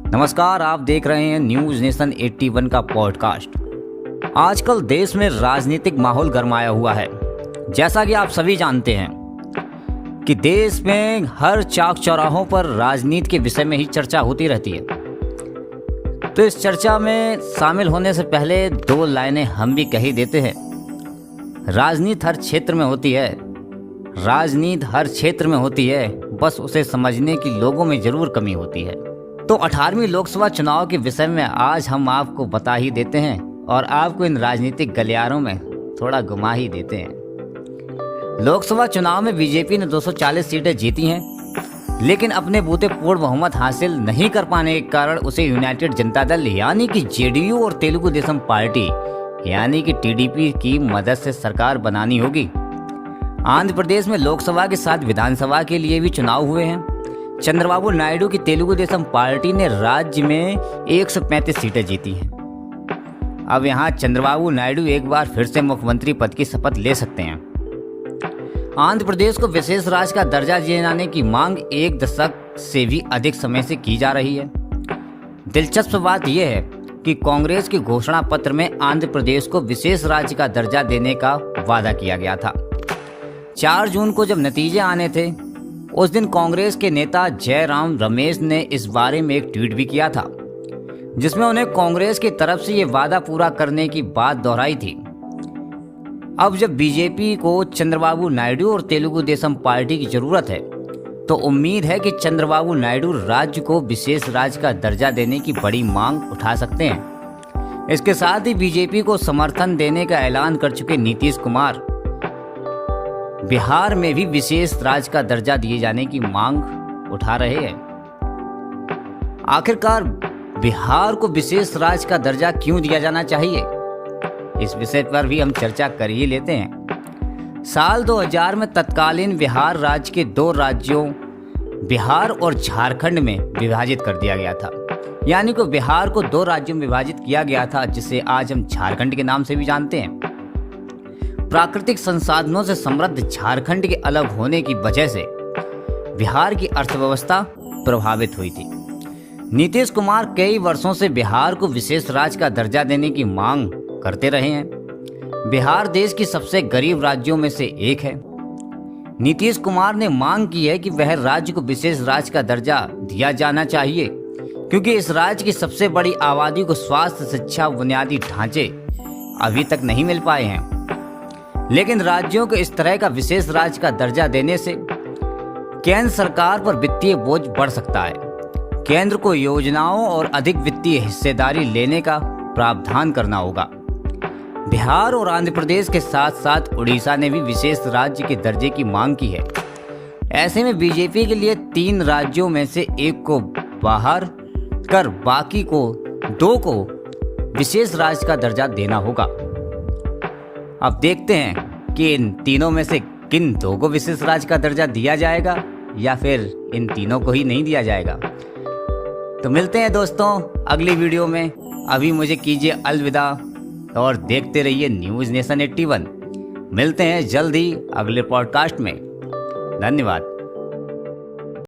नमस्कार, आप देख रहे हैं न्यूज़ नेशन 81 का पॉडकास्ट। आजकल देश में राजनीतिक माहौल गरमाया हुआ है। जैसा कि आप सभी जानते हैं कि देश में हर चौक चौराहों पर राजनीति के विषय में ही चर्चा होती रहती है। तो इस चर्चा में शामिल होने से पहले दो लाइनें हम भी कह ही देते हैं। राजनीति हर क्षेत्र में होती है, राजनीति हर क्षेत्र में होती है, बस उसे समझने की लोगों में ज़रूर कमी होती है। तो 18वीं लोकसभा चुनाव के विषय में आज हम आपको बता ही देते हैं और आपको इन राजनीतिक गलियारों में थोड़ा घुमा ही देते हैं। लोकसभा चुनाव में बीजेपी ने 240 सीटें जीती हैं, लेकिन अपने बूते पूर्ण बहुमत हासिल नहीं कर पाने के कारण उसे यूनाइटेड जनता दल यानी कि जेडीयू और तेलुगु देशम पार्टी यानी कि टीडीपी की मदद से सरकार बनानी होगी। आंध्र प्रदेश में लोकसभा के साथ विधानसभा के लिए भी चुनाव हुए हैं। चंद्रबाबू नायडू की तेलुगु देशम पार्टी ने राज्य में 135 सीटें जीती हैं। अब यहाँ चंद्रबाबू नायडू एक बार फिर से मुख्यमंत्री पद की शपथ ले सकते हैं। आंध्र प्रदेश को विशेष राज्य का दर्जा दिए जाने की मांग एक दशक से भी अधिक समय से की जा रही है। दिलचस्प बात यह है कि कांग्रेस के घोषणा पत्र में आंध्र प्रदेश को विशेष राज्य का दर्जा देने का वादा किया गया था। 4 जून को जब नतीजे आने थे, उस दिन कांग्रेस के नेता जयराम रमेश ने इस बारे में एक ट्वीट भी किया था, जिसमें उन्हें कांग्रेस की तरफ से ये वादा पूरा करने की बात दोहराई थी। अब जब बीजेपी को चंद्रबाबू नायडू और तेलुगु देशम पार्टी की जरूरत है, तो उम्मीद है कि चंद्रबाबू नायडू राज्य को विशेष राज्य का दर्जा देने की बड़ी मांग उठा सकते हैं। इसके साथ ही बीजेपी को समर्थन देने का ऐलान कर चुके नीतीश कुमार बिहार में भी विशेष राज्य का दर्जा दिए जाने की मांग उठा रहे हैं। आखिरकार बिहार को विशेष राज्य का दर्जा क्यों दिया जाना चाहिए, इस विषय पर भी हम चर्चा कर ही लेते हैं। साल 2000 में तत्कालीन बिहार राज्य के 2 राज्यों बिहार और झारखंड में विभाजित कर दिया गया था। यानी कि बिहार को 2 राज्यों में विभाजित किया गया था, जिसे आज हम झारखंड के नाम से भी जानते हैं। प्राकृतिक संसाधनों से समृद्ध झारखंड के अलग होने की वजह से बिहार की अर्थव्यवस्था प्रभावित हुई थी। नीतीश कुमार कई वर्षों से बिहार को विशेष राज्य का दर्जा देने की मांग करते रहे हैं। बिहार देश की सबसे गरीब राज्यों में से एक है। नीतीश कुमार ने मांग की है कि वह राज्य को विशेष राज्य का दर्जा दिया जाना चाहिए, क्योंकि इस राज्य की सबसे बड़ी आबादी को स्वास्थ्य, शिक्षा, बुनियादी ढांचे अभी तक नहीं मिल पाए हैं। लेकिन राज्यों को इस तरह का विशेष राज्य का दर्जा देने से केंद्र सरकार पर वित्तीय बोझ बढ़ सकता है। केंद्र को योजनाओं और अधिक वित्तीय हिस्सेदारी लेने का प्रावधान करना होगा। बिहार और आंध्र प्रदेश के साथ साथ उड़ीसा ने भी विशेष राज्य के दर्जे की मांग की है। ऐसे में बीजेपी के लिए 3 राज्यों में से एक को बाहर कर बाकी को 2 को विशेष राज्य का दर्जा देना होगा। अब देखते हैं कि इन तीनों में से किन 2 को विशेष राज्य का दर्जा दिया जाएगा या फिर इन तीनों को ही नहीं दिया जाएगा। तो मिलते हैं दोस्तों अगली वीडियो में। अभी मुझे कीजिए अलविदा और देखते रहिए न्यूज़ नेशन 81। मिलते हैं जल्द ही अगले पॉडकास्ट में। धन्यवाद।